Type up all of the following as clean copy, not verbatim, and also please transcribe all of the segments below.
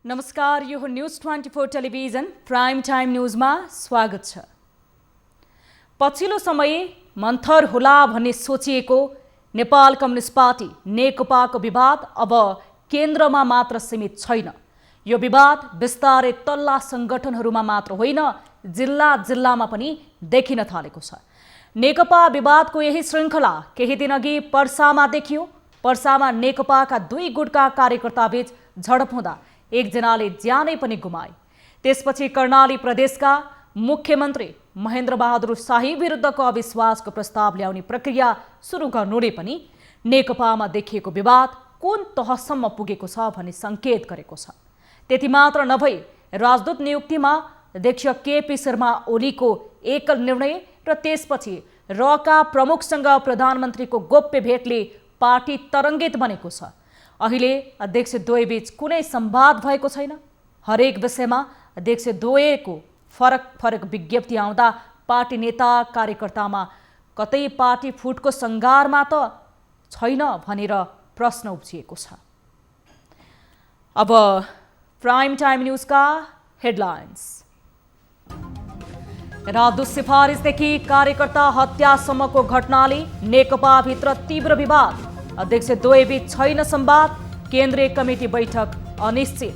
नमस्कार, यो हो न्यूज 24 टेलिभिजन प्राइम टाइम न्यूजमा स्वागत छ। पछिल्लो समय मन्थर होला भन्ने सोचिएको नेपाल कम्युनिस्ट पार्टी नेकपाको विवाद अब केन्द्रमा मात्र सीमित छैन। यो विवाद बिस्तारै तल्ला संगठनहरूमा मात्र होइन, जिल्ला जिल्लामा पनि देखिन थालेको छ। नेकपा विवादको यही श्रृङ्खला केही दिनअघि पर्सामा देखियो। पर्सामा नेकपाका दुई गुटका कार्यकर्ताबीच झडप हुँदा एकजनाले ज्यानै पनि गुमाए। त्यसपछि कर्णाली प्रदेशका मुख्यमन्त्री महेन्द्र बहादुर शाही विरुद्धको अविश्वासको प्रस्ताव ल्याउने प्रक्रिया सुरु गर्नुले पनि नेकपामा देखिएको विवाद कुन तहसम्म पुगेको छ भन्ने सङ्केत गरेको छ। त्यति मात्र नभई राजदूत नियुक्तिमा अध्यक्ष केपी शर्मा ओलीको एकल निर्णय र त्यसपछि रका प्रमुखसँग प्रधानमन्त्रीको गोप्य भेटले पार्टी तरङ्गित बनेको छ। अहिले अध्यक्ष द्वयबीच कुनै संवाद भएको छैन। हरेक विषयमा अध्यक्ष द्वयको फरक विज्ञप्ति आउँदा पार्टी नेता कार्यकर्तामा कतै पार्टी फुटको सङ्घारमा त छैन भनेर प्रश्न उब्जिएको छ। अब प्राइम टाइम न्यूजका हेडलाइन्स। राजदूत सिफारिसदेखि कार्यकर्ता हत्यासम्मको घटनाले नेकपाभित्र तीव्र विवाद। अध्यक्ष द्वयबीच छैन संवाद। केन्द्रीय कमिटी बैठक अनिश्चित।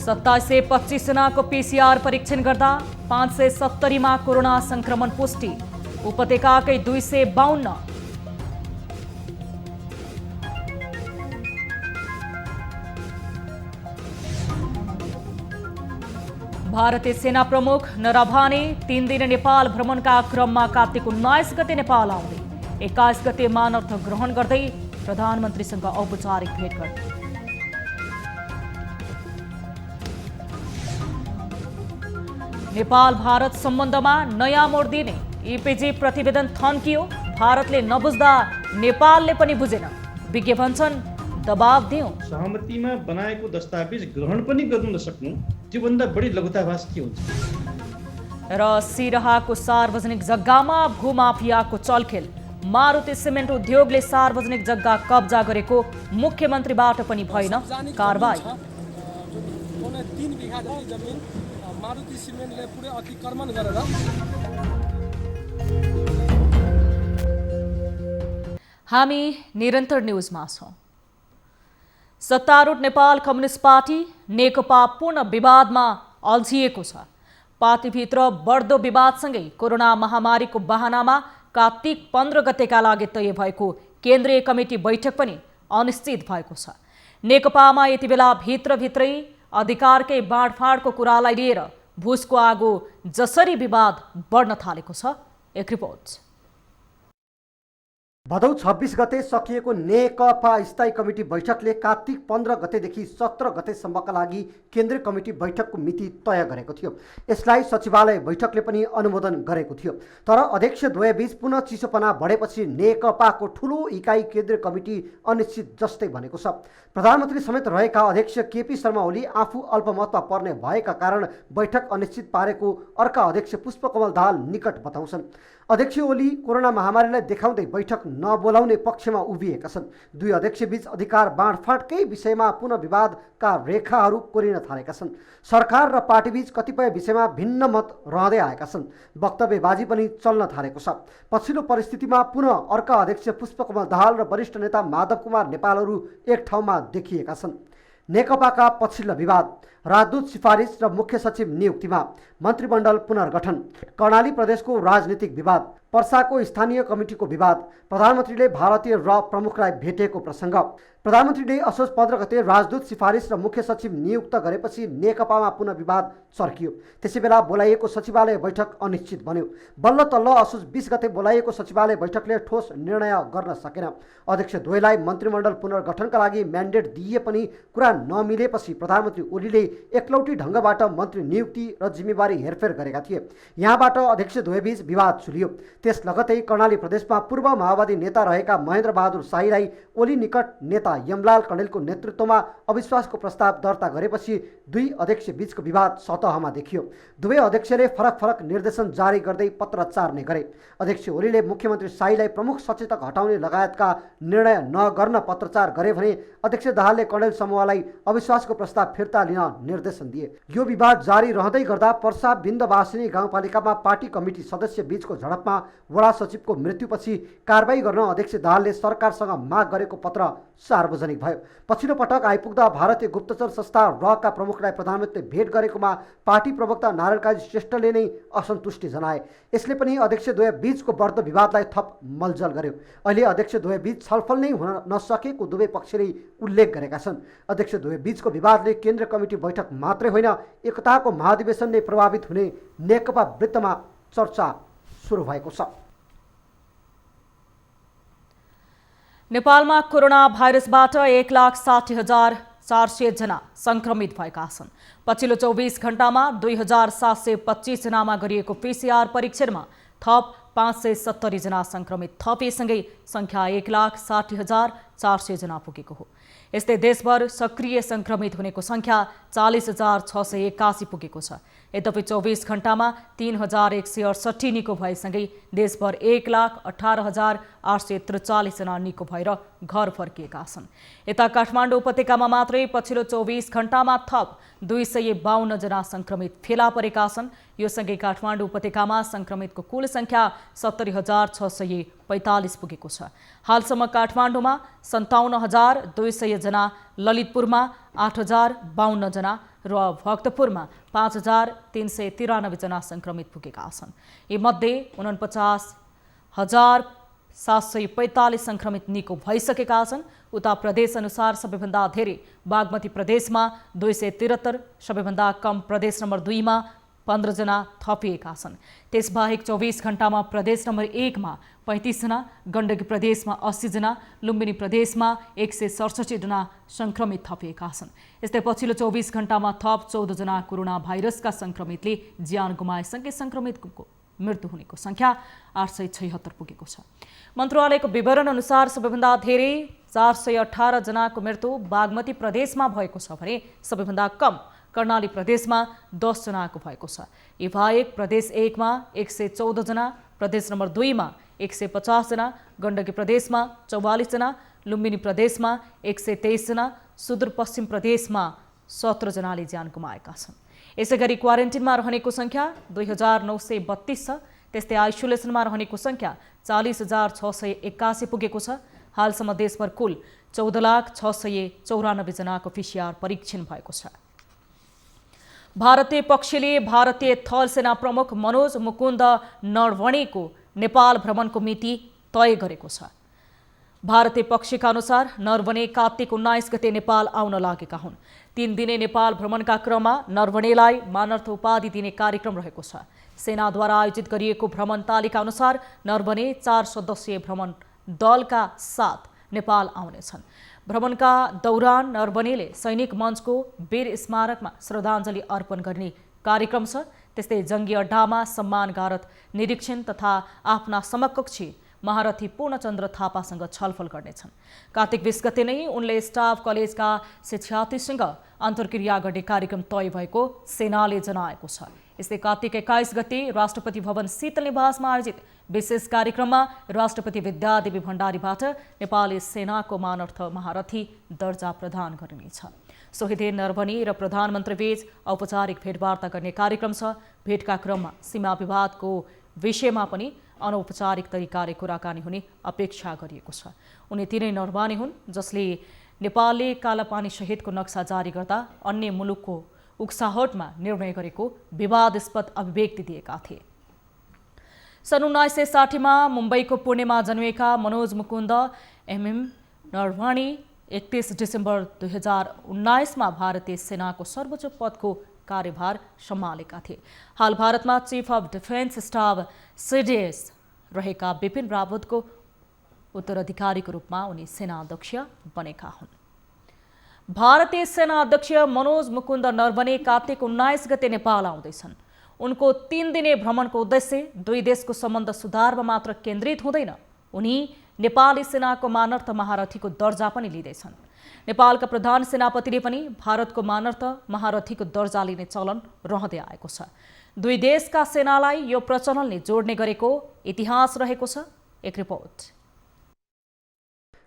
सत्ताइस सय 25 जनाको पीसीआर परीक्षण गर्दा 570 मा कोरोना संक्रमण पुष्टि। उपत्यकाकै 252। भारतीय सेना प्रमुख नरभाने 3 दिन नेपाल भ्रमणका क्रममा कार्तिक 19 गते नेपाल आउँदै। 21 गते मानर्थ ग्रहण गर्दै प्रधानमन्त्रीसँग औपचारिक भेट गर्ने। नेपाल भारत सम्बन्धमा नयाँ मोड दिने इपिजी प्रतिवेदन थन्कियो। भारतले नबुझ्दा नेपालले पनि बुझेन। विज्ञ भन्छन् दबाव दियौं। सहमतिमा बनाएको दस्तावेज ग्रहण पनि गर्नु नसक्नु त्योभन्दा बढी लघुताभास के हुन्छ? र सिरहाको सार्वजनिक जग्गामा भूमाफियाको चलखेल। मारुति सिमेन्ट उद्योगले सार्वजनिक जग्गा कब्जा गरेको मुख्यमन्त्रीबाट पनि भएन कारबाही। 3 बिघा जति जमिन मारुति सिमेन्टले पुरै अतिक्रमण गरेर। हामी निरन्तर न्यूजमा छौं। सत्तारूढ नेपाल कम्युनिस्ट पार्टी नेकपा पूर्ण विवादमा अल्झिएको छ। पार्टीभित्र बढ्दो विवादसँगै कोरोना महामारीको बहानामा कार्तिक 15 गतेका लागि तय भएको केन्द्रीय कमिटी बैठक पनि अनिश्चित भएको छ। नेकपामा यति बेला भित्रभित्रै अधिकारकै बाँडफाँडको कुरालाई लिएर भुसको आगो जसरी विवाद बढ्न थालेको छ। एक रिपोर्ट। भदौ 26 गते सकिएको नेकपा स्थायी कमिटी बैठकले कार्तिक 15 गतेदेखि 17 गतेसम्मका लागि केन्द्रीय कमिटी बैठकको मिति तय गरेको थियो। यसलाई सचिवालय बैठकले पनि अनुमोदन गरेको थियो। तर अध्यक्ष द्वयबीच पुनः चिसोपना बढेपछि नेकपाको ठूलो इकाइ केन्द्रीय कमिटी अनिश्चित जस्तै बनेको छ। प्रधानमन्त्री समेत रहेका अध्यक्ष केपी शर्मा ओली आफू अल्पमतमा पर्ने भएका कारण बैठक अनिश्चित पारेको अर्का अध्यक्ष पुष्पकमल दाहाल निकट बताउँछन्। अध्यक्ष ओली कोरोना महामारीलाई देखाउँदै बैठक नबोलाउने पक्षमा उभिएका छन्। दुई अध्यक्षबीच अधिकार बाँडफाँडकै विषयमा पुनः विवादका रेखाहरू कोरिन थालेका छन्। सरकार र पार्टीबीच कतिपय विषयमा भिन्न मत रहँदै आएका छन्। वक्तव्यबाजी पनि चल्न थालेको छ। पछिल्लो परिस्थितिमा पुनः अर्का अध्यक्ष पुष्पकमल दाहाल र वरिष्ठ नेता माधव कुमार नेपालहरू एक ठाउँमा देखिएका छन्। नेकपाका पछिल्ला विवाद। राजदूत सिफारिस र मुख्य सचिव नियुक्तिमा मन्त्रीमण्डल पुनर्गठन। कर्णाली प्रदेशको राजनीतिक विवाद। पर्साको स्थानीय कमिटीको विवाद। प्रधानमन्त्रीले भारतीय र प्रमुखलाई भेटेको प्रसङ्ग। प्रधानमन्त्रीले असोज 15 गते राजदूत सिफारिस र मुख्य सचिव नियुक्त गरेपछि नेकपामा पुनः विवाद चर्कियो। त्यसैबेला बोलाइएको सचिवालय बैठक अनिश्चित बन्यो। बल्ल तल्ल असोज 20 गते बोलाइएको सचिवालय बैठकले ठोस निर्णय गर्न सकेन। अध्यक्ष द्वयलाई मन्त्रीमण्डल पुनर्गठनका लागि म्यान्डेट दिए पनि कुरा नमिलेपछि प्रधानमन्त्री ओलीले एकलौटी ढङ्गबाट मन्त्री नियुक्ति र जिम्मेवारी हेरफेर गरेका थिए। यहाँबाट अध्यक्ष द्वयबीच विवाद चुलियो। त्यस लगतै कर्णाली प्रदेशमा पूर्व माओवादी नेता रहेका महेन्द्र बहादुर शाहीलाई ओली निकट नेता यमलाल कणेलको नेतृत्वमा अविश्वासको प्रस्ताव दर्ता गरेपछि दुई अध्यक्ष बीचको विवाद सतहमा देखियो। दुवै अध्यक्षले फरक फरक निर्देशन जारी गर्दै पत्रचार नै गरे। अध्यक्ष ओलीले मुख्यमन्त्री शाहीलाई प्रमुख सचेतक हटाउने लगायतका निर्णय नगर्न पत्रचार गरे भने अध्यक्ष दाहालले कणेल समूहलाई अविश्वासको प्रस्ताव फिर्ता लिन निर्देशन दिए। यो विवाद जारी रहँदै गर्दा पर्सा बिन्दवासिनी गाउँपालिकामा पार्टी कमिटी सदस्य बीचको झडपमा वडा सचिवको मृत्युपछि कारबाही गर्न अध्यक्ष दाहालले सरकारसँग माग गरेको पत्र सार्वजनिक भयो। पछिल्लो पटक आइपुग्दा भारतीय गुप्तचर संस्था रका प्रमुखलाई प्रधानमन्त्रीले भेट गरेकोमा पार्टी प्रवक्ता नारायण काजी श्रेष्ठले नै असन्तुष्टि जनाए। यसले पनि अध्यक्षद्वय बीचको बढ्दो विवादलाई थप मलजल गर्यो। अहिले अध्यक्षद्वय बीच छलफल नै हुन नसकेको दुवै पक्षले उल्लेख गरेका छन्। अध्यक्षद्वय बीचको विवादले केन्द्रीय कमिटी बैठक मात्रै होइन एकताको महाधिवेशन नै प्रभावित हुने नेकपा वृत्तमा चर्चा सुरु भएको छ। नेपालमा कोरोना भाइरसबाट 1,60,400 जना संक्रमित भएका छन्। पछिल्लो 24 घण्टामा 2,725 जनामा गरिएको PCR परीक्षणमा थप 570 जना संक्रमित थपिएसँगै संख्या 1,60,400 जना पुगेको हो। यस्तै देशभर सक्रिय संक्रमित हुनेको संख्या 40,681 पुगेको छ। यद्यपि 24 घण्टामा 3,168 निको भएसँगै देशभर 1,18,843 जना निको भएर घर फर्किएका छन्। यता काठमाडौँ उपत्यकामा मात्रै पछिल्लो 24 घण्टामा थप 252 जना संक्रमित फेला परेका छन्। यो सँगै काठमाडौँ उपत्यकामा संक्रमितको कुल संख्या 70,645 पुगेको छ। हालसम्म काठमाडौँमा 57,200 जना, ललितपुरमा 8,052 जना र भक्तपुरमा 5,393 जना संक्रमित पुगेका छन्। यीमध्ये 49,745 संक्रमित निको भइसकेका छन्। उता प्रदेश अनुसार सबैभन्दा धेरै बागमती प्रदेशमा 273, सबैभन्दा कम प्रदेश नम्बर 2 मा 15 जना थपिएका छन्। त्यसबाहेक 24 घण्टामा प्रदेश नम्बर 1 मा 35 जना, गण्डकी प्रदेशमा 80 जना, लुम्बिनी प्रदेशमा 167 जना संक्रमित थपिएका छन्। यस्तै पछिल्लो 24 घण्टामा थप 14 जना कोरोना भाइरसका संक्रमितले ज्यान गुमाएसँगै संक्रमितको मृत्यु हुनेको संख्या 876 पुगेको छ। मन्त्रालयको विवरण अनुसार सबैभन्दा धेरै 418 जनाको मृत्यु बागमती प्रदेशमा भएको छ भने सबैभन्दा कम कर्णाली प्रदेशमा 10 जनाको भएको छ। यी बाहेक प्रदेश 1 मा 114 जना, प्रदेश नम्बर 2 मा 150 जना, गण्डकी प्रदेशमा 44 जना, लुम्बिनी प्रदेशमा 123 जना, सुदूरपश्चिम प्रदेशमा 17 जनाले ज्यान गुमाएका छन्। यसैगरी क्वारेन्टिनमा रहनेको संख्या 2,932 छ। त्यस्तै आइसोलेसनमा रहनेको संख्या 40,681 पुगेको छ। हालसम्म देशभर कुल 14,694 जनाको PCR परीक्षण भएको छ। भारतीय पक्षले भारतीय थल सेना प्रमुख मनोज मुकुन्द नरवणेको नेपाल भ्रमणको मिति तय गरेको छ। भारतीय पक्षका अनुसार नरवणे कार्तिक 19 गते नेपाल आउन लागेका हुन्। 3 दिने नेपाल भ्रमणका क्रममा नरवणेलाई मानर्थ उपाधि दिने कार्यक्रम रहेको छ। सेनाद्वारा आयोजित गरिएको भ्रमण तालिका अनुसार नरवणे 4 सदस्यीय भ्रमण दलका साथ नेपाल आउनेछन्। भ्रमणका दौरान नरवणेले सैनिक मञ्चको वीर स्मारकमा श्रद्धाञ्जली अर्पण गर्ने कार्यक्रम छ। त्यस्तै जङ्गी अड्डामा सम्मानगारत निरीक्षण तथा आफ्ना समकक्षी महारथी पूर्णचन्द्र थापासँग छलफल गर्नेछन्। कार्तिक 20 गते नै उनले स्टाफ कलेजका शिक्षार्थीसँग अन्तर्क्रिया गर्ने कार्यक्रम तय भएको सेनाले जनाएको छ। यस्तै कार्तिक 21 गते राष्ट्रपति भवन शीतल निवासमा आयोजित विशेष कार्यक्रममा राष्ट्रपति विद्यादेवी भण्डारीबाट नेपाली सेनाको मानर्थ महारथी दर्जा प्रदान गरिनेछ। सोही दिन नरवणे र प्रधानमन्त्रीबीच औपचारिक भेटवार्ता गर्ने कार्यक्रम छ। भेटका क्रममा सीमा विवादको विषयमा पनि अनौपचारिक तरिकाले कुराकानी हुने अपेक्षा गरिएको छ। उनी तिनै नरवणे हुन् जसले नेपालले कालापानी सहितको नक्सा जारी गर्दा अन्य मुलुकको उक्साहटमा निर्णय गरेको विवादास्पद अभिव्यक्ति दिएका थिए। सन् 1960 मा मुम्बईको पुणेमा जन्मिएका मनोज मुकुन्द एमएम नरवणे 31 डिसेम्बर 2019 मा भारतीय सेनाको सर्वोच्च पदको कार्यभार सम्हालेका थिए। हाल भारतमा chief of defence staff CDS रहेका बिपिन रावतको उत्तराधिकारीको रूपमा उनी सेना अध्यक्ष बनेका हुन्। भारतीय सेना अध्यक्ष मनोज मुकुन्द नरवणे कार्तिक 19 गते नेपाल आउँदैछन्। उनको 3 दिने भ्रमणको उद्देश्य दुई देशको सम्बन्ध सुधारमा मात्र केन्द्रित हुँदैन, उनी नेपाली सेनाको मानर्थ महारथीको दर्जा पनि लिँदैछन्। नेपालका प्रधान सेनापतिले पनि भारतको मानर्थ महारथीको दर्जा लिने चलन रहँदै आएको छ। दुई देशका सेनालाई यो प्रचलनले जोड्ने गरेको इतिहास रहेको छ। एक रिपोर्ट।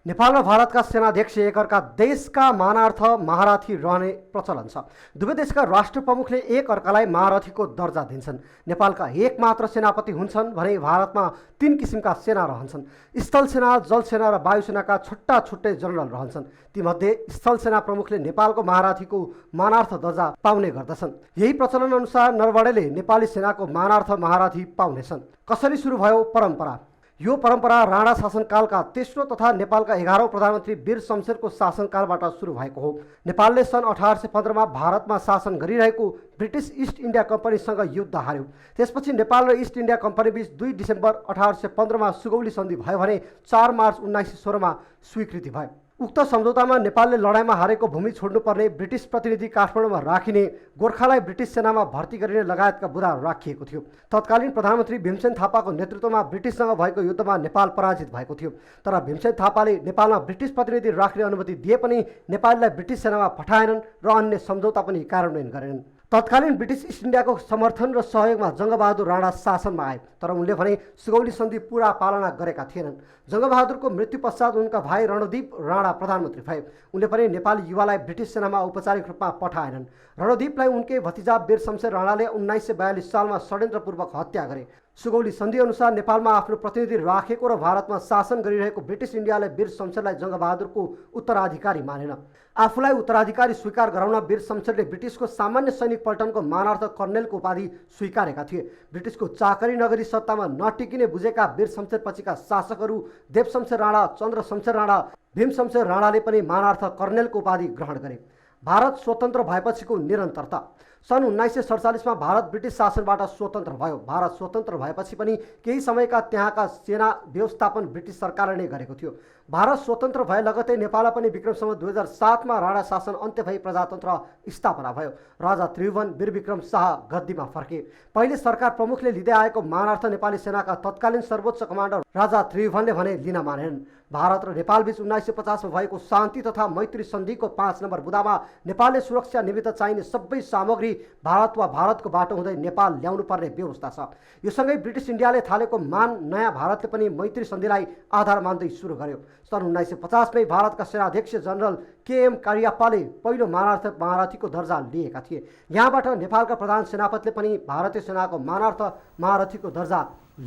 नेपाल र भारतका सेनाध्यक्ष एकअर्का देशका मानार्थ महारथी रहने प्रचलन छ। दुवै देशका राष्ट्र प्रमुखले एक अर्कालाई महारथीको दर्जा दिन्छन्। नेपालका एकमात्र सेनापति हुन्छन् भने भारतमा 3 किसिमका सेना रहन्छन्। स्थल सेना, जल सेना र वायुसेनाका छुट्टा छुट्टै जनरल रहन्छन्। तीमध्ये स्थल सेना प्रमुखले नेपालको महारथीको मानार्थ दर्जा पाउने गर्दछन्। यही प्रचलन अनुसार नरवणेले नेपाली सेनाको मानार्थ महारथी पाउनेछन्। कसरी सुरु भयो परम्परा? यो परम्परा राणा शासनकालका तेस्रो तथा नेपालका 11औं प्रधानमन्त्री वीर शमशेरको शासनकालबाट सुरु भएको हो। नेपालले सन् 1815 मा भारतमा शासन गरिरहेको ब्रिटिस इस्ट इन्डिया कम्पनीसँग युद्ध हार्यो। त्यसपछि नेपाल र इस्ट इन्डिया कम्पनी बीच 2 डिसेम्बर 1815 मा सुगौली सन्धि भयो भने 4 मार्च 1916 मा स्वीकृति भयो। उक्त सम्झौतामा नेपालले लडाइँमा हारेको भूमि छोड्नुपर्ने, ब्रिटिस प्रतिनिधि काठमाडौँमा राखिने, गोर्खालाई ब्रिटिस सेनामा भर्ती गरिने लगायतका बुँदाहरू राखिएको थियो। तत्कालीन प्रधानमन्त्री भीमसेन थापाको नेतृत्वमा ब्रिटिससँग भएको युद्धमा नेपाल पराजित भएको थियो। तर भीमसेन थापाले नेपालमा ब्रिटिस प्रतिनिधि राख्ने अनुमति दिए पनि नेपालीलाई ब्रिटिस सेनामा पठाएनन् र अन्य सम्झौता पनि कार्यान्वयन गरेनन्। तत्कालीन ब्रिटिस इस्ट इन्डियाको समर्थन र सहयोगमा जङ्गबहादुर राणा शासनमा आए, तर उनले भने सुगौली सन्धि पुरा पालना गरेका थिएनन्। जङ्गबहादुरको मृत्यु पश्चात उनका भाइ रणदीप राणा प्रधानमन्त्री भए। उनले पनि नेपाली युवालाई ब्रिटिस सेनामा औपचारिक रूपमा पठाएनन्। रणदीपलाई उनकै भतिजा वीर शमशेर राणाले 1942 सालमा षड्यन्त्रपूर्वक हत्या गरे। सुगौली सन्धि अनुसार नेपालमा आफ्नो प्रतिनिधि राखेको र भारतमा शासन गरिरहेको ब्रिटिस इन्डियाले वीर शमशेरलाई जङ्गबहादुरको उत्तराधिकारी मानेन। आफूलाई उत्तराधिकारी स्वीकार गराउन वीर शमशेरले ब्रिटिसको सामान्य सैनिक पल्टनको मानार्थ कर्नेलको उपाधि स्वीकारेका थिए। ब्रिटिसको चाकरी नगरी सत्तामा नटिकिने बुझेका वीर शमशेरपछिका शासकहरू देव शमशेर राणा, चन्द्र शमशेर राणा, भीम शमशेर राणाले पनि मानार्थ कर्नेलको उपाधि ग्रहण गरे। भारत स्वतन्त्र भएपछिको निरन्तरता। सन् 1947 मा भारत ब्रिटिस शासनबाट स्वतन्त्र भयो। भारत स्वतन्त्र भएपछि पनि केही समयका त्यहाँका सेना व्यवस्थापन ब्रिटिस सरकारले नै गरेको थियो। भारत स्वतन्त्र भए लगतै नेपालमा पनि विक्रमसम्म 2007 मा राणा शासन अन्त्य भई प्रजातन्त्र स्थापना भयो। राजा त्रिभुवन वीर विक्रम शाह गद्दीमा फर्के। पहिले सरकार प्रमुखले लिँदै आएको मानार्थ नेपाली सेनाका तत्कालीन सर्वोच्च कमान्डर राजा त्रिभुवनले भने लिन मानेनन्। भारत र नेपाल बीच 1950 मा भएको शान्ति तथा मैत्री सन्धिको 5 नम्बर बुँदामा नेपालले सुरक्षा निमित्त चाहिने सबै सामग्री भारत वा भारतको बाटो हुँदै नेपाल ल्याउनु पर्ने व्यवस्था छ। यो सँगै ब्रिटिस इन्डियाले थालेको नयाँ भारतले पनि मैत्री सन्धिलाई आधार मान्दै सुरु गर्यो। सन् 1950 मै भारतका सेनाध्यक्ष जनरल KM कारियाप्पाले पहिलो मानार्थ महारथीको दर्जा लिएका थिए। यहाँबाट नेपालका प्रधान सेनापतिले पनि भारतीय सेनाको मानार्थ महारथीको दर्जा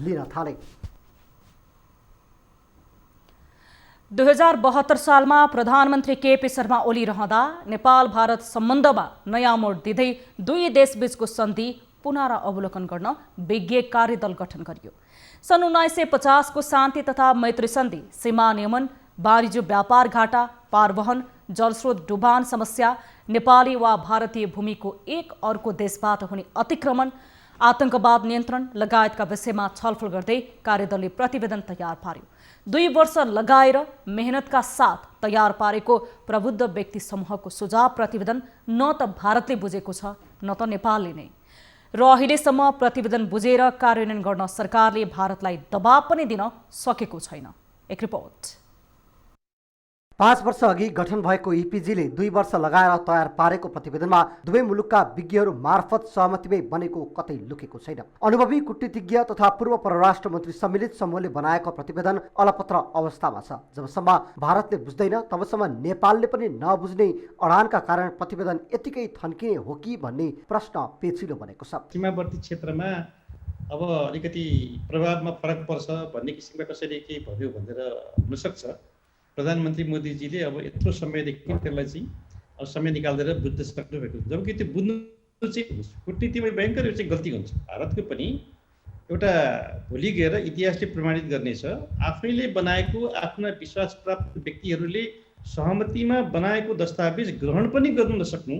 लिन थाले। 2072 सालमा प्रधानमन्त्री KP शर्मा ओली रहँदा नेपाल भारत सम्बन्धमा नयाँ मोड दिँदै दुई देशबीचको सन्धि पुनरावलोकन गर्न विज्ञ कार्यदल गठन गरियो। सन् 1950 को शान्ति तथा मैत्री सन्धि, सीमा नियमन, वाणिज्य व्यापार घाटा, पारवहन, जलस्रोत डुबान समस्या, नेपाली वा भारतीय भूमिको एक अर्को देशबाट हुने अतिक्रमण, आतंकवाद नियन्त्रण लगायतका विषयमा छलफल गर्दै कार्यदलले प्रतिवेदन तयार पार्यो। 2 वर्ष लगाएर मेहनतका साथ तयार पारेको प्रबुद्ध व्यक्ति समूहको सुझाव प्रतिवेदन न त भारतले बुझेको छ न त नेपालले नै, र अहिलेसम्म प्रतिवेदन बुझेर कार्यान्वयन गर्न सरकारले भारतलाई दबाव पनि दिन सकेको छैन। एक रिपोर्ट। 5 वर्ष अघि गठन भएको EPG ले 2 वर्ष लगाएर तयार पारेको प्रतिवेदनमा दुवै मुलुकका विज्ञहरू मार्फत सहमतिमै बनेको कतै लुकेको छैन। अनुभवी कूटनीतिज्ञ तथा पूर्व परराष्ट्र मन्त्री सम्मिलित समूहले बनाएको प्रतिवेदन अलपत्र अवस्थामा छ। जबसम्म भारतले बुझ्दैन तबसम्म नेपालले पनि नबुझ्ने अडानका कारण प्रतिवेदन यतिकै थन्किने हो कि भन्ने प्रश्न पेचिलो बनेको छ। सीमावर्ती क्षेत्रमा अब अलिकति प्रभावमा फरक पर्छ भन्ने किसिमका कसैले के भन्यो भनेर हुनसक्छ। प्रधानमन्त्री मोदीजीले अब यत्रो समयदेखि त्यसलाई चाहिँ अब समय निकालेर बुझ्न सक्नु भएको छ। जबकि त्यो बुझ्नु चाहिँ कूटनीतिमा भयङ्कर यो चाहिँ गल्ती हुन्छ। भारतको पनि एउटा भोलि गएर इतिहासले प्रमाणित गर्नेछ, आफैले बनाएको आफ्ना विश्वास प्राप्त व्यक्तिहरूले सहमतिमा बनाएको दस्तावेज ग्रहण पनि गर्नु नसक्नु,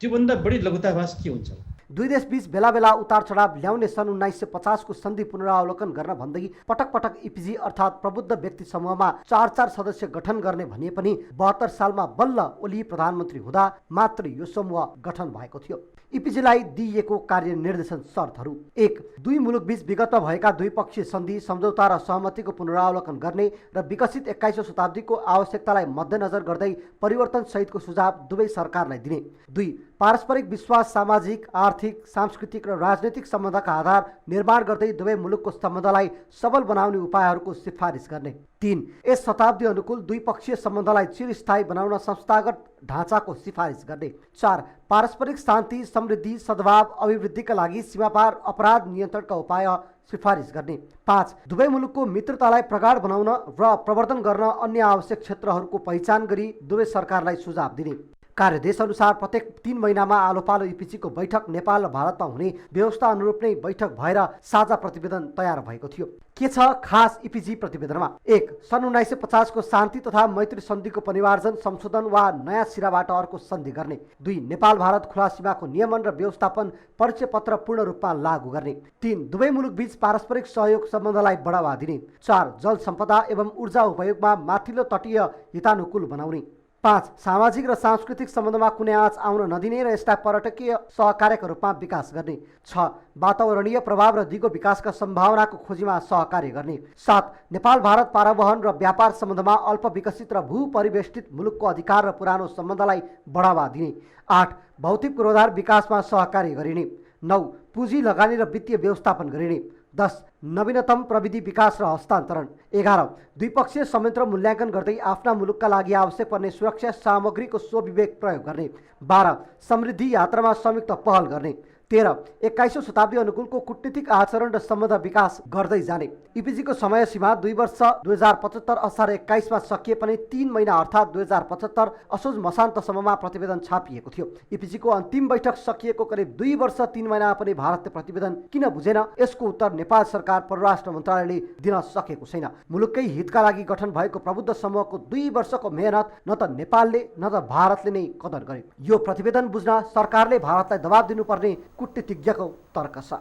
त्योभन्दा बढी लघुताभास के हुन्छ? दुई देशबीच बेला बेला उतार चढाव ल्याउने सन् 1950 को सन्धि पुनरावलोकन गर्न भन्दै पटक पटक इपिजी अर्थात् प्रबुद्ध व्यक्ति समूहमा 4 सदस्य गठन गर्ने भनिए पनि 72 सालमा बल्ल ओली प्रधानमन्त्री हुँदा मात्र यो समूह गठन भएको थियो। इपिजीलाई दिइएको कार्यनिर्देशन शर्तहरू: 1. दुई मुलुकबीच विगतमा भएका द्विपक्षीय सन्धि सम्झौता र सहमतिको पुनरावलोकन गर्ने र विकसित 21औं शताब्दीको आवश्यकतालाई मध्यनजर गर्दै परिवर्तन सहितको सुझाव दुवै सरकारलाई दिने। 2. पारस्परिक विश्वास, सामाजिक, आर्थिक, सांस्कृतिक र राजनैतिक सम्बन्धका आधार निर्माण गर्दै दुवै मुलुकको सम्बन्धलाई सबल बनाउने उपायहरूको सिफारिस गर्ने। 3. यस शताब्दी अनुकूल द्विपक्षीय सम्बन्धलाई चिरस्थायी बनाउन संस्थागत ढाँचाको सिफारिस गर्ने। 4. पारस्परिक शान्ति, समृद्धि, सद्भाव, अभिवृद्धिका लागि सीमापार अपराध नियन्त्रणका उपाय सिफारिस गर्ने। 5. दुवै मुलुकको मित्रतालाई प्रगाढ बनाउन र प्रवर्धन गर्न अन्य आवश्यक क्षेत्रहरूको पहिचान गरी दुवै सरकारलाई सुझाव दिने। कार्यदेश अनुसार प्रत्येक 3 महिनामा आलोपालो इपिजीको बैठक नेपाल र भारतमा हुने व्यवस्था अनुरूप नै बैठक भएर साझा प्रतिवेदन तयार भएको थियो। के छ खास इपिजी प्रतिवेदनमा? 1. सन् 1950 को शान्ति तथा मैत्री सन्धिको परिमार्जन, संशोधन वा नयाँ सिराबाट अर्को सन्धि गर्ने। 2. नेपाल भारत खुला सीमाको नियमन र व्यवस्थापन परिचय पत्र पूर्ण रूपमा लागू गर्ने। 3. दुवै मुलुकबीच पारस्परिक सहयोग सम्बन्धलाई बढावा दिने। 4. जल सम्पदा एवं ऊर्जा उपयोगमा माथिल्लो तटीय हितानुकूल बनाउने। 5. सामाजिक र सांस्कृतिक सम्बन्धमा कुनै आँच आउन नदिने र यसलाई पर्यटकीय सहकार्यका रूपमा विकास गर्ने। 6. वातावरणीय प्रभाव र दिगो विकासका सम्भावनाको खोजीमा सहकार्य गर्ने। 7. नेपाल भारत पारावहन र व्यापार सम्बन्धमा अल्प विकसित र भूपरिवेष्टित मुलुकको अधिकार र पुरानो सम्बन्धलाई बढावा दिने। 8. भौतिक पूर्वाधार विकासमा सहकार्य गरिने। 9. पुँजी लगानी र वित्तीय व्यवस्थापन गरिने। 10. नवीनतम प्रविधि विकास र हस्तान्तरण। 11. द्विपक्षीय संयन्त्र मूल्याङ्कन गर्दै आफ्ना मुलुकका लागि आवश्यक पर्ने सुरक्षा सामग्रीको स्वविवेक प्रयोग गर्ने। 12. समृद्धि यात्रामा संयुक्त पहल गर्ने। 13. 21औं शताब्दी अनुकूलको कूटनीतिक आचरण र सम्बन्ध विकास गर्दै जाने। इपिजीको समय सीमा 2 वर्ष 2075 असार 21 मा सकिए पनि 3 महिना अर्थात् 2075 असोज मसान्तसम्ममा प्रतिवेदन छापिएको थियो। इपिजीको अन्तिम बैठक सकिएको करिब 2 वर्ष 3 महिना पनि भारतले प्रतिवेदन किन बुझेन, यसको उत्तर नेपाल सरकार परराष्ट्र मन्त्रालयले दिन सकेको छैन। मुलुककै हितका लागि गठन भएको प्रबुद्ध समूहको 2 वर्षको मेहनत न त नेपालले न त भारतले नै कदर गरे। यो प्रतिवेदन बुझ्न सरकारले भारतलाई दबाब दिनुपर्ने कूटनीतिज्ञको तर्क छ।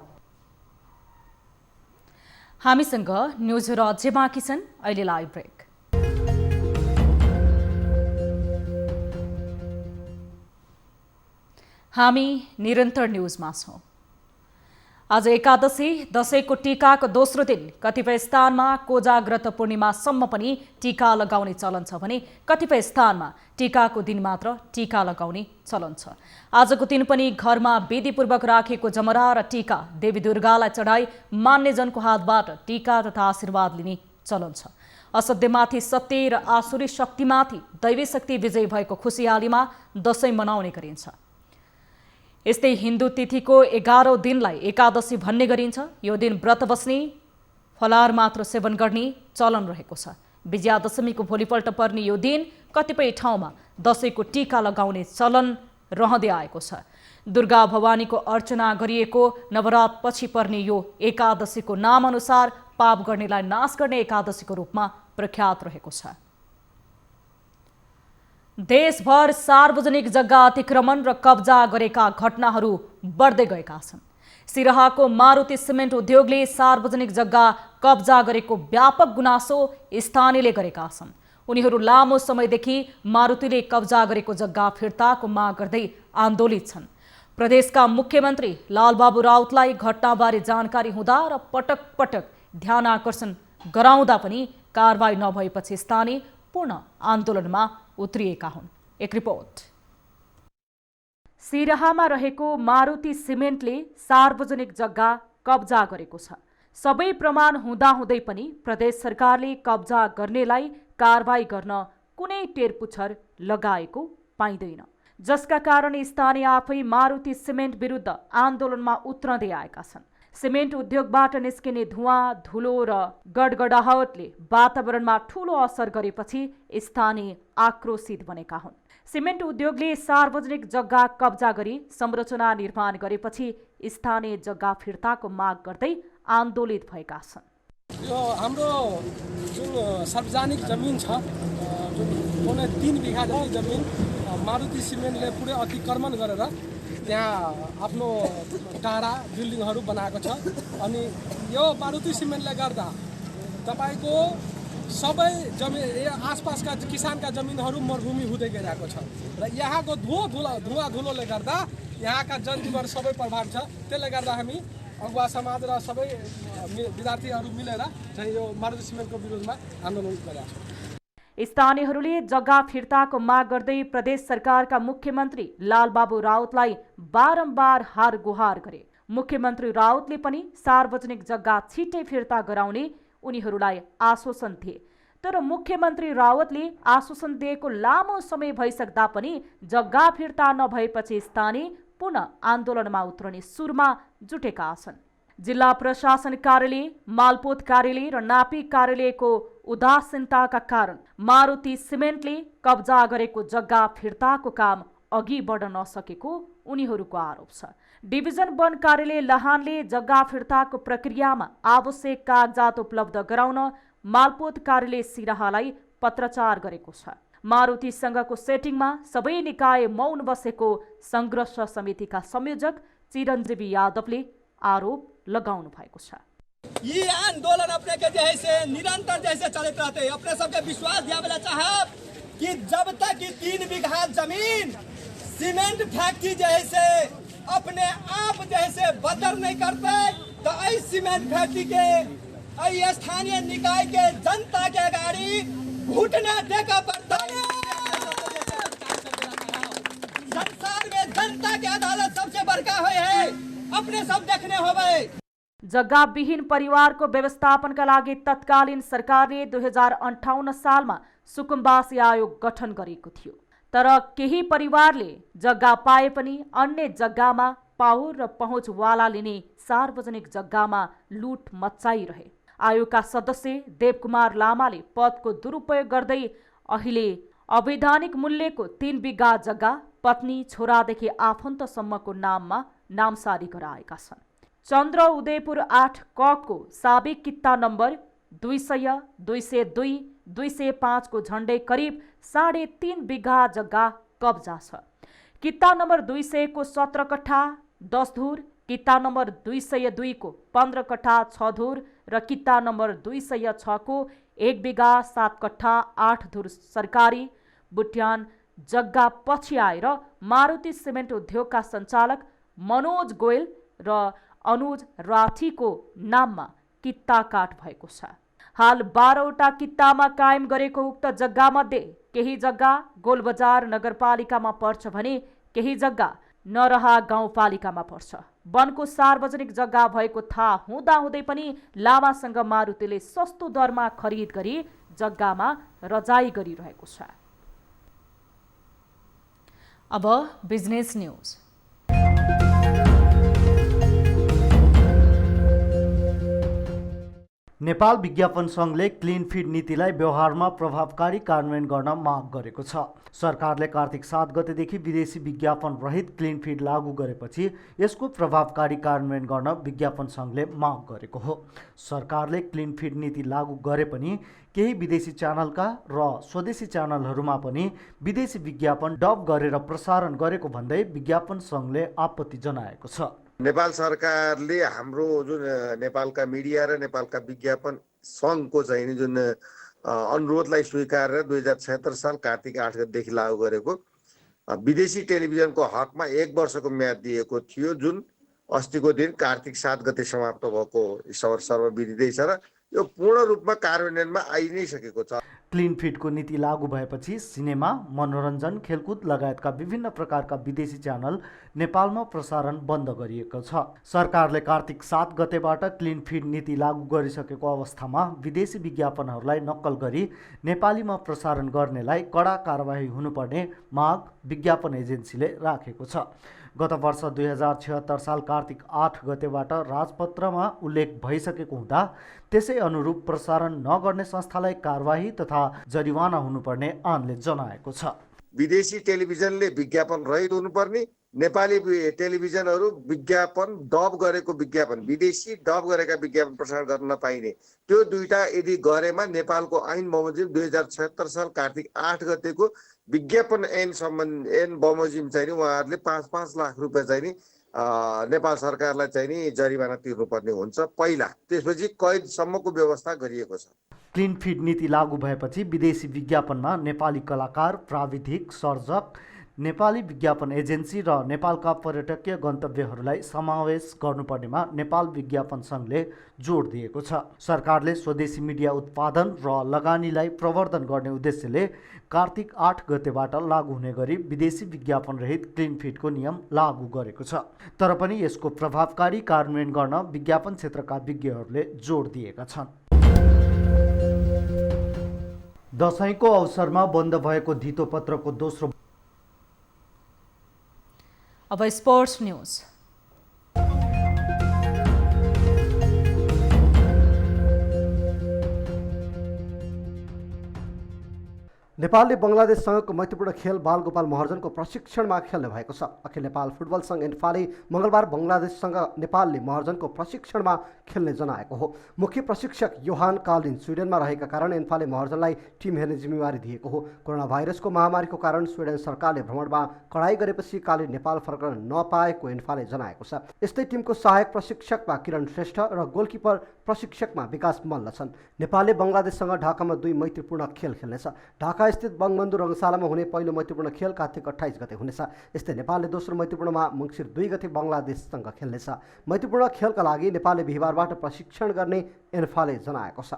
हामीसँग न्युजहरू अझै बाँकी छन्, अहिले लाइभ ब्रेक। हामी निरन्तर न्युजमा छौँ। आज एकादशी, दशैंको टीकाको दोस्रो दिन कतिपय स्थानमा कोजाग्रत पूर्णिमासम्म पनि टीका लगाउने चलन छ भने कतिपय स्थानमा टीकाको दिन मात्र टीका लगाउने चलन छ। आजको दिन पनि घरमा विधिपूर्वक राखेको जमरा र टीका देवी दुर्गालाई चढाई मान्यजनको हातबाट टीका तथा आशीर्वाद लिने चलन छ। असत्यमाथि सत्य र आसुरी शक्तिमाथि दैवी शक्ति विजय भएको खुसियालीमा दशैं मनाउने गरिन्छ। यस्तै हिन्दू तिथिको 11औं दिनलाई एकादशी भन्ने गरिन्छ। यो दिन व्रत बस्ने, फलाहार मात्र सेवन गर्ने चलन रहेको छ। विजयादशमीको भोलिपल्ट पर्ने यो दिन कतिपय ठाउँमा दशैंको टीका लगाउने चलन रहँदै आएको छ। दुर्गा भवानीको अर्चना गरिएको नवरातपछि पर्ने यो एकादशीको नामअनुसार पाप गर्नेलाई नाश गर्ने एकादशीको रूपमा प्रख्यात रहेको छ। देशभर सार्वजनिक जग्गा अतिक्रमण र कब्जा गरेका घटनाहरू बढ्दै गएका छन्। सिराहाको मारुति सिमेन्ट उद्योगले सार्वजनिक जग्गा कब्जा गरेको व्यापक गुनासो स्थानीयले गरेका छन्। उनीहरू लामो समयदेखि मारुतिले कब्जा गरेको जग्गा फिर्ताको माग गर्दै आन्दोलित छन्। प्रदेशका मुख्यमन्त्री लालबाबु राउतलाई घटनाबारे जानकारी हुँदा र पटक पटक ध्यान आकर्षण गराउँदा पनि कारबाही नभएपछि स्थानीय पूर्ण आन्दोलनमा उत्रिएका हुन्। एक रिपोर्ट। सिराहामा रहेको मारुति सिमेन्टले सार्वजनिक जग्गा कब्जा गरेको छ। सबै प्रमाण हुँदाहुँदै पनि प्रदेश सरकारले कब्जा गर्नेलाई कारबाही गर्न कुनै टेरपुछर लगाएको पाइँदैन, जसका कारण स्थानीय आफै मारुति सिमेन्ट विरुद्ध आन्दोलनमा उत्रँदै आएका छन्। सिमेन्ट उद्योगबाट निस्किने धुवाँ, धुलो र गडगडाहटले वातावरणमा ठूलो असर गरेपछि स्थानीय आक्रोशित बनेका हुन्। सिमेन्ट उद्योगले सार्वजनिक जग्गा कब्जा गरी संरचना निर्माण गरेपछि स्थानीय जग्गा फिर्ताको माग गर्दै आन्दोलित भएका छन्। यो हाम्रो जुन सार्वजनिक जमिन छ, जुन 3 बिघा जति जमिन मारुति सिमेन्टले पुरै अतिक्रमण गरेर त्यहाँ आफ्नो टाढा बिल्डिङहरू बनाएको छ। अनि यो मारुति सिमेन्टले गर्दा तपाईँको सबै आसपासका किसानका जमिनहरू मरुभूमि हुँदै गइरहेको छ र यहाँको धुवा धुलोले गर्दा यहाँका जनजीवन सबै प्रभाव छ। त्यसले गर्दा हामी अगुवा समाज र सबै विद्यार्थीहरू मिलेर चाहिँ यो मारुति सिमेन्टको विरोधमा आन्दोलन गरेका छौँ। स्थानीयहरूले जग्गा फिर्ताको माग गर्दै प्रदेश सरकारका मुख्यमन्त्री लालबाबु राउतलाई बारम्बार हार गुहार गरे। मुख्यमन्त्री राउतले पनि सार्वजनिक जग्गा छिटै फिर्ता गराउने उनीहरूलाई आश्वासन दिए। तर मुख्यमन्त्री रावतले आश्वासन दिएको लामो समय भइसक्दा पनि जग्गा फिर्ता नभएपछि स्थानीय पुनः आन्दोलनमा उत्रने सुरमा जुटेका छन्। जिल्ला प्रशासन कार्यालय, मालपोत कार्यालय र नापी कार्यालयको उदासीनताका कारण मारुति सिमेन्टले कब्जा गरेको जग्गा फिर्ताको काम अघि बढ्न नसकेको उनीहरूको आरोप छ। डिभिजन वन कार्यालय लहानले जग्गा फिर्ताको प्रक्रियामा आवश्यक कागजात उपलब्ध गराउन मालपोत कार्यालय सिराहालाई पत्रचार गरेको छ। मारुतिसँगको सेटिङमा सबै निकाय मौन बसेको संघर्ष समितिका संयोजक चिरञ्जीवी यादवले आरोप लगाउनु भएको छ। ये आंदोलन अपने के जैसे निरंतर जैसे चलते रहते। अपने सबके विश्वास दिया चाहब कि जब तक 3 बीघा जमीन सीमेंट फैक्ट्री जैसे अपने आप जैसे बदर नहीं करते तो इस सीमेंट फैक्ट्री के स्थानीय निकाय के जनता के गाड़ी घुटने देकर पड़ता है। संसार में जनता की अदालत सबसे बड़का है, अपने सब देखने होवे। जग्गा विहीन परिवारको व्यवस्थापनका लागि तत्कालीन सरकारले 2058 सालमा सुकुम्बासी आयोग गठन गरेको थियो। तर केही परिवारले जग्गा पाए पनि अन्य जग्गामा पाहुर र पहुँचवाला लिने सार्वजनिक जग्गामा लुट मच्चाइरहे। आयोगका सदस्य देवकुमार लामाले पदको दुरुपयोग गर्दै अहिले अवैधानिक मूल्यको 3 बिघा जग्गा पत्नी छोरादेखि आफन्तसम्मको नाममा नामसारी गराएका छन्। चन्द्र उदयपुर 8 कको साबिक कित्ता नम्बर 200, 202, 205 को झण्डै करिब 3.5 बिघा जग्गा कब्जा छ। कित्ता नम्बर 200 को 17 कट्ठा 10 धुर, कित्ता नम्बर 202 को 15 कट्ठा 6 धुर र कित्ता नम्बर 206 को 1 बिघा 7 कट्ठा 8 धुर सरकारी बुट्यान जग्गा पछि आएर मारुति सिमेन्ट उद्योगका सञ्चालक मनोज गोयल र अनुज राठीको नाममा कित्ता काट भएको छ। हाल 12वटा कित्तामा कायम गरेको उक्त जग्गामध्ये केही जग्गा गोलबजार नगरपालिकामा पर्छ भने केही जग्गा नरहा गाउँपालिकामा पर्छ। वनको सार्वजनिक जग्गा भएको थाहा हुँदाहुँदै पनि लामासँग मारुतिले सस्तो दरमा खरिद गरी जग्गामा रजाई गरिरहेको छ। अब बिजनेस न्यूज। नेपाल विज्ञापन संघले क्लिन फिड नीतिलाई व्यवहारमा प्रभावकारी कार्यान्वयन गर्न माग गरेको छ। सरकारले कार्तिक 7 गतेदेखि विदेशी विज्ञापन रहित क्लिन फिड लागू गरेपछि यसको प्रभावकारी कार्यान्वयन गर्न विज्ञापन संघले माग गरेको हो। सरकारले क्लिन फिड नीति लागू गरे पनि केही विदेशी च्यानलका र स्वदेशी च्यानलहरूमा पनि विदेशी विज्ञापन डब गरेर प्रसारण गरेको भन्दै विज्ञापन संघले आपत्ति जनाएको छ। नेपाल सरकारले हाम्रो जुन नेपालका मिडिया र नेपालका विज्ञापन सङ्घको चाहिँ जुन अनुरोधलाई स्वीकारेर 2076 साल कार्तिक 8 गतेदेखि लागू गरेको विदेशी टेलिभिजनको हकमा 1 वर्षको म्याद दिएको थियो, जुन अस्तिको दिन कार्तिक 7 गते समाप्त भएको सर्वविदितै छ र यो पूर्ण रूपमा कार्यान्वयनमा आइ नै सकेको छ। क्लिन फिडको नीति लागू भएपछि सिनेमा, मनोरञ्जन, खेलकुद लगायतका विभिन्न प्रकारका विदेशी च्यानल नेपालमा प्रसारण बन्द गरिएको छ। सरकारले कार्तिक 7 गतेबाट क्लिन फिड नीति लागू गरिसकेको अवस्थामा विदेशी विज्ञापनहरूलाई नक्कल गरी नेपालीमा प्रसारण गर्नेलाई कडा कारबाही हुनुपर्ने माग विज्ञापन एजेन्सीले राखेको छ। गत वर्ष 2076 साल कार्तिक 8 गतेबाट राजपत्रमा उल्लेख भइसकेको हुँदा त्यसै अनुरूप प्रसारण नगर्ने संस्थालाई कारबाही तथा जरिवाना हुनुपर्ने ऐनले जनाएको छ। विदेशी टेलिभिजनले विज्ञापन रहित हुनुपर्ने, नेपाली टेलिभिजनहरू विज्ञापन डब गरेको विज्ञापन, विदेशी डब गरेका विज्ञापन प्रसारण गर्न नपाइने, त्यो दुईटा यदि गरेमा नेपालको ऐन बमोजिम 2076 साल कार्तिक 8 गतेको विज्ञापन ऐन बमोजिम चाहिँ नि उहाँहरूले 5-5 लाख रुपियाँ चाहिँ नि नेपाल सरकारलाई चाहिँ नि जरिवाना तिर्नुपर्ने हुन्छ पहिला, त्यसपछि कैदसम्मको व्यवस्था गरिएको छ। क्लिन फिड नीति लागू भएपछि विदेशी विज्ञापनमा नेपाली कलाकार, प्राविधिक, सर्जक, नेपाली विज्ञापन एजेन्सी र नेपालका पर्यटकीय गन्तव्यहरूलाई समावेश गर्नुपर्नेमा नेपाल विज्ञापन सङ्घले जोड दिएको छ। सरकारले स्वदेशी मिडिया उत्पादन र लगानीलाई प्रवर्धन गर्ने उद्देश्यले कार्तिक 8 गतेबाट लागू हुने गरी विदेशी विज्ञापन रहित क्लिन फिडको नियम लागू गरेको छ। तर पनि यसको प्रभावकारी कार्यान्वयन गर्न विज्ञापन क्षेत्रका विज्ञहरूले जोड दिएका छन्। दशैंको अवसरमा बन्द भएको धितोपत्रको दोस्रो। अब स्पोर्ट्स न्यूज। नेपालले बङ्गलादेशसँगको मैत्रीपूर्ण खेल बालगोपाल महर्जनको प्रशिक्षणमा खेल्ने भएको छ। अखिल नेपाल फुटबल सङ्घ एन्फाले मङ्गलबार बङ्गलादेशसँग नेपालले महर्जनको प्रशिक्षणमा खेल्ने जनाएको हो। मुख्य प्रशिक्षक योहान कालिन स्विडेनमा रहेका कारण एन्फाले महर्जनलाई टिम हेर्ने जिम्मेवारी दिएको हो। कोरोना भाइरसको महामारीको कारण स्विडेन सरकारले भ्रमणमा कडाई गरेपछि कालिन नेपाल फर्कन नपाएको एन्फाले जनाएको छ। यस्तै टिमको सहायक प्रशिक्षकमा किरण श्रेष्ठ र गोलकिपर प्रशिक्षकमा विकास मल्ल छन्। नेपालले बङ्गलादेशसँग ढाकामा 2 मैत्रीपूर्ण खेल खेल्नेछ। ढाका स्थित बङ्गबन्धु रङ्गशालामा हुने पहिलो मैत्रीपूर्ण खेल कार्तिक 28 गते हुनेछ। यस्तै नेपालले दोस्रो मैत्रीपूर्णमा मङ्सिर 2 गते बङ्गलादेशसँग खेल्नेछ। मैत्रीपूर्ण खेलका लागि नेपालले बिहिबारबाट प्रशिक्षण गर्ने एन्फाले जनाएको छ।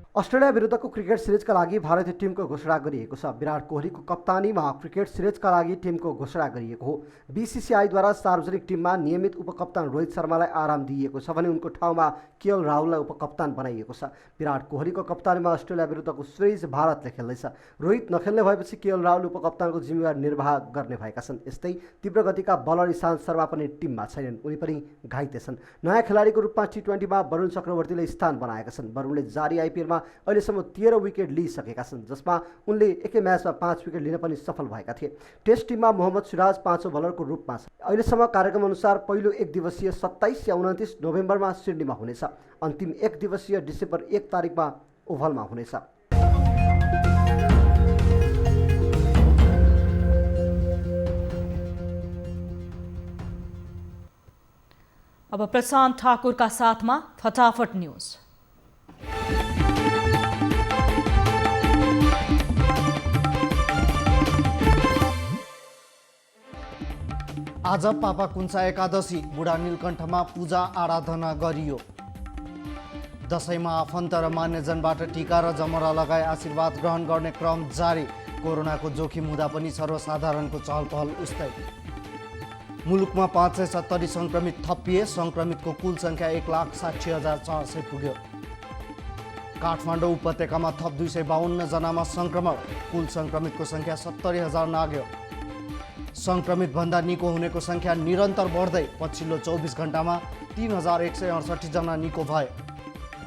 अस्ट्रेलिया विरुद्धको क्रिकेट सिरिजका लागि भारतीय टिमको घोषणा गरिएको छ। विराट कोहलीको कप्तानीमा क्रिकेट सिरिजका लागि टिमको घोषणा गरिएको हो। बीसीसीआईद्वारा सार्वजनिक टिममा नियमित उपकप्तान रोहित शर्मालाई आराम दिइएको छ भने उनको ठाउँमा केएल राहुललाई उपकप्तान बनाइएको छ। विराट कोहलीको कप्तानीमा अस्ट्रेलिया विरुद्धको सिरिज भारतले खेल्दैछ। रोहित नखेल्ने भएपछि केएल राहुल उपकप्तानको जिम्मेवारी निर्वाह गर्ने भएका छन्। यस्तै तीव्र गतिका बलर इशान्त शर्मा पनि टिममा छैनन्, उनी पनि घाइते छन्। नयाँ खेलाडीको रूपमा टी20मा वरुण चक्रवर्तीले स्थान बनाएका छन्। वरुणले जारी आइपिएलमा अहिलेसम्म 13 विकेट लिइसकेका छन्, जसमा उनले एकै म्याचमा 5 विकेट लिन पनि सफल भएका थिए। टेस्ट टिममा मोहम्मद सिराज 5औं बलरको रूपमा छ। अहिलेसम्म कार्यक्रम अनुसार पहिलो एक दिवसीय 27 या 29 नोभेम्बरमा सिडनीमा हुनेछ। अन्तिम एक दिवसीय डिसेम्बर 1 तारिकमा ओभलमा हुनेछ। अब प्रशान्त ठाकुरका साथमा फटाफट न्यूज। आज पापाकुन्चा एकादशी, बुढा नीलकण्ठमा पूजा आराधना गरियो। दशैंमा आफन्त र मान्यजनबाट टीका र जमरा लगाई आशीर्वाद ग्रहण गर्ने क्रम जारी। कोरोनाको जोखिम हुँदा पनि सर्वसाधारणको चहलपहल उस्तै। मुलुकमा 570 सङ्क्रमित थपिए, सङ्क्रमितको कुल सङ्ख्या 1,60,400 पुग्यो। काठमाडौँ उपत्यकामा थप 252 जनामा सङ्क्रमण, कुल सङ्क्रमितको सङ्ख्या 70,000 नाग्यो। सङ्क्रमितभन्दा निको हुनेको सङ्ख्या निरन्तर बढ्दै पछिल्लो 24 घण्टामा 3,168 जना निको भए।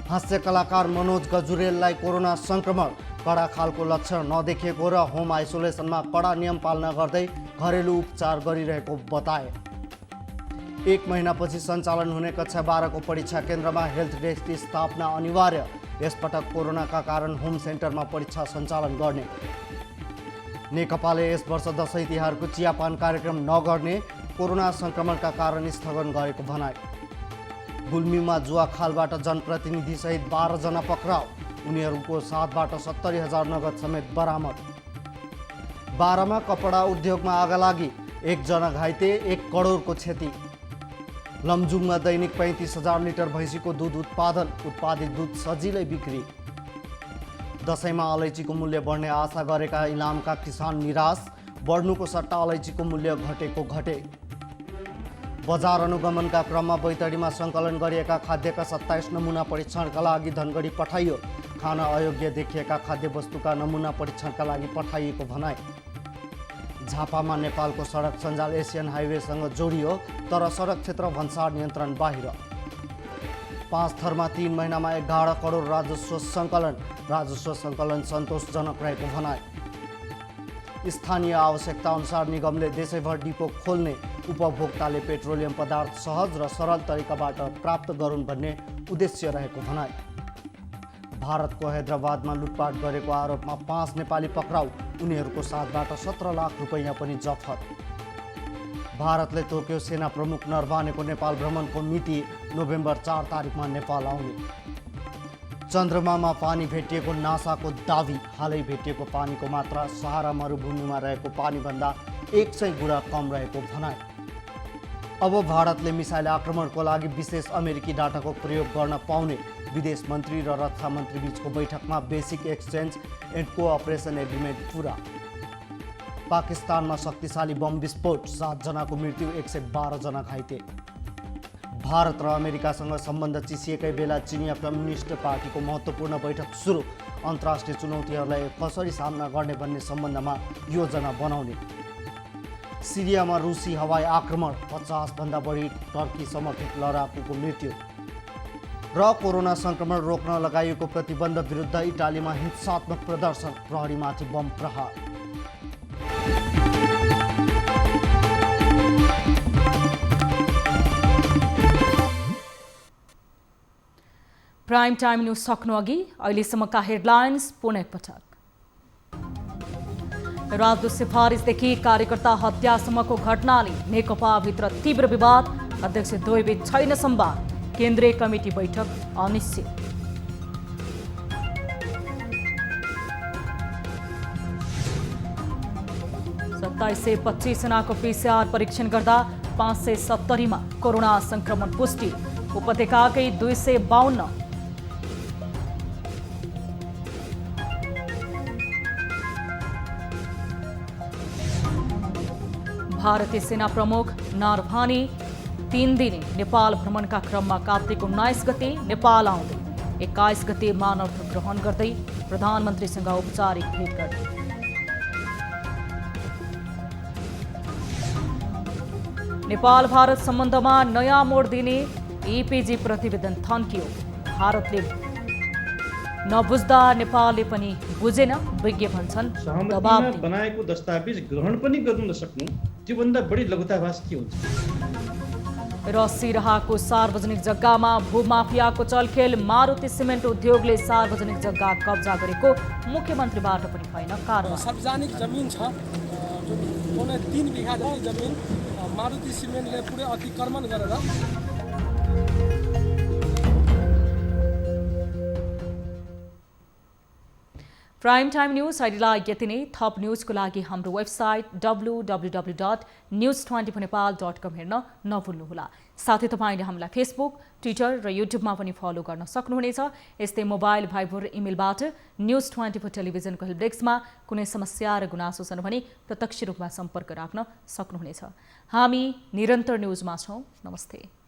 हास्य कलाकार मनोज गजुरेललाई कोरोना सङ्क्रमण, कडा खालको लक्षण नदेखिएको र होम आइसोलेसनमा कडा नियम पालना गर्दै घरेलु उपचार गरिरहेको बताए। 1 महिनापछि सञ्चालन हुने कक्षा 12 को परीक्षा केन्द्रमा हेल्थ डेस्क स्थापना अनिवार्य। यसपटक कोरोनाका कारण होम सेन्टरमा परीक्षा सञ्चालन गर्ने। नेकपाले यस वर्ष दशैं तिहारको चियापान कार्यक्रम नगर्ने, कोरोना सङ्क्रमणका कारण स्थगन गरेको भनाए। गुल्मीमा जुवा खालबाट जनप्रतिनिधिसहित 12 जना पक्राउ, उनीहरूको साथबाट 70,000 नगद समेत बरामद। 12 मा कपडा उद्योगमा आगलागी, 1 जना घाइते, 1 करोडको क्षति। लमजुङमा दैनिक 35,000 लिटर भैँसीको दुध उत्पादन, उत्पादित दुध सजिलै बिक्री। दशैंमा अलैँचीको मूल्य बढ्ने आशा गरेका इलामका किसान निराश, बढ्नुको सट्टा अलैँचीको मूल्य घटेको घटे। बजार अनुगमनका क्रममा बैतडीमा सङ्कलन गरिएका खाद्यका 27 नमुना परीक्षणका लागि धनगढी पठाइयो। खान अयोग्य देखिएका खाद्यवस्तुका नमुना परीक्षणका लागि पठाइएको भनाए। झापामा नेपालको सडक सञ्जाल एसियन हाइवेसँग जोडियो, तर सडक क्षेत्र भन्सार नियन्त्रण बाहिर। 5 थरमा 3 महिनामा 11 करोड राजस्व सङ्कलन सन्तोषजनक रहेको भनाए। स्थानीय आवश्यकता अनुसार निगमले देशैभर डिपो खोल्ने, उपभोक्ताले पेट्रोलियम पदार्थ सहज र सरल तरिकाबाट प्राप्त गरून् भन्ने उद्देश्य रहेको भनाए। भारतको हैदराबादमा लुटपाट गरेको आरोपमा 5 नेपाली पक्राउ, उनीहरूको साथबाट 17 लाख रुपैयाँ पनि जफत। भारतले तोक्यो सेना प्रमुख नरवानेको नेपाल भ्रमणको मिति, नोभेम्बर 4 तारिकमा नेपाल आउने। चन्द्रमामा पानी भेटिएको नासाको दावी, हालै भेटिएको पानीको मात्रा सहारा मरुभूमिमा रहेको पानीभन्दा 100 गुणा कम रहेको भनाए। अब भारतले मिसाइल आक्रमणको लागि विशेष अमेरिकी डाटाको प्रयोग गर्न पाउने, विदेश मन्त्री र रक्षा मन्त्री बीचको बैठकमा basic exchange and cooperation agreement पुरा। पाकिस्तानमा शक्तिशाली बम विस्फोट, 7 जनाको मृत्यु, 112 जना घाइते। भारत र अमेरिकासँग सम्बन्ध चिसिएकै बेला चिनिया कम्युनिस्ट पार्टीको महत्त्वपूर्ण बैठक सुरु, अन्तर्राष्ट्रिय चुनौतीहरूलाई कसरी सामना गर्ने भन्ने सम्बन्धमा योजना बनाउने। सिरियामा रुसी हवाई आक्रमण, 50 भन्दा बढी टर्की समर्थित लडाकुको मृत्यु। र कोरोना संक्रमण रोक्न लगाइएको प्रतिबन्ध विरुद्ध इटालीमा हिंसात्मक प्रदर्शन, प्रहरीमाथि बम प्रहार। प्राइम टाइम न्यूज सक्नु अघि अहिलेसम्मका हेडलाइन्स पुनः एकपटक। राजदूत सिफारिसदेखि कार्यकर्ता हत्यासम्मको घटनाले नेकपाभित्र तीव्र विवाद, अध्यक्ष द्वयबीच छैन संवाद, केन्द्रीय कमिटी बैठक अनिश्चित। सत्ताइस सय 25 जनाको PCR परीक्षण गर्दा 570 मा कोरोना संक्रमण पुष्टि, उपत्यकाकै 252। भारतीय सेना प्रमुख नरवाने 3 दिने नेपाल भ्रमणका क्रममा कार्तिक 19 गते नेपाल आउँदै, 21 गते मानव ग्रहण गर्दै प्रधानमन्त्रीसँग औपचारिक भेट गर्ने। नेपाल भारत सम्बन्धमा नयाँ मोड दिने एपीजी प्रतिवेदन थन्कियो, भारतले नबुझ्दा नेपालले पनि बुझेन, विज्ञ भन्छन्। सहमतिमा बनाएको दस्तावेज ग्रहण पनि गर्नु नसक्नु, त्योभन्दा बढी लघुताभास के हुन्छ? र सिराहाको सार्वजनिक जग्गामा भूमाफियाको चलखेल, मारुति सिमेन्ट उद्योगले सार्वजनिक जग्गा कब्जा गरेको मुख्यमन्त्रीबाट पनि होइन कारवाही। सार्वजनिक जमिन छ, जुन 3 बिघा जति जमिन मारुति सिमेन्टले पुरै अतिक्रमण गरेर। प्राइम टाइम न्यूज आइडीलाई यति नै। थप न्यूजको लागि हाम्रो वेबसाइट www.news24nepal.com हेर्न नभुल्नुहोला। साथै तपाईँले हामीलाई फेसबुक, ट्विटर र युट्युबमा पनि फलो गर्न सक्नुहुनेछ। यस्तै मोबाइल, भाइबर, इमेलबाट न्यूज24 टेलिभिजनको हेल्प डेस्कमा कुनै समस्या र गुनासो छन् भने प्रत्यक्ष रूपमा सम्पर्क राख्न सक्नुहुनेछ। हामी निरन्तर न्यूजमा छौँ। नमस्ते।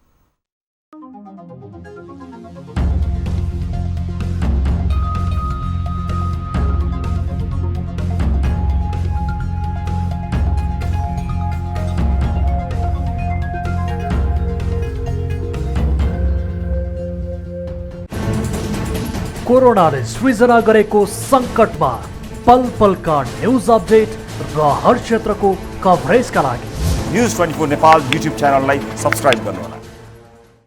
कोरोनाले सृजना गरेको सङ्कटमा पल पलका न्युज अपडेट र हर क्षेत्रको कभरेजका लागि News 24 नेपाल युट्युब च्यानललाई सब्स्क्राइब गर्नुहोला।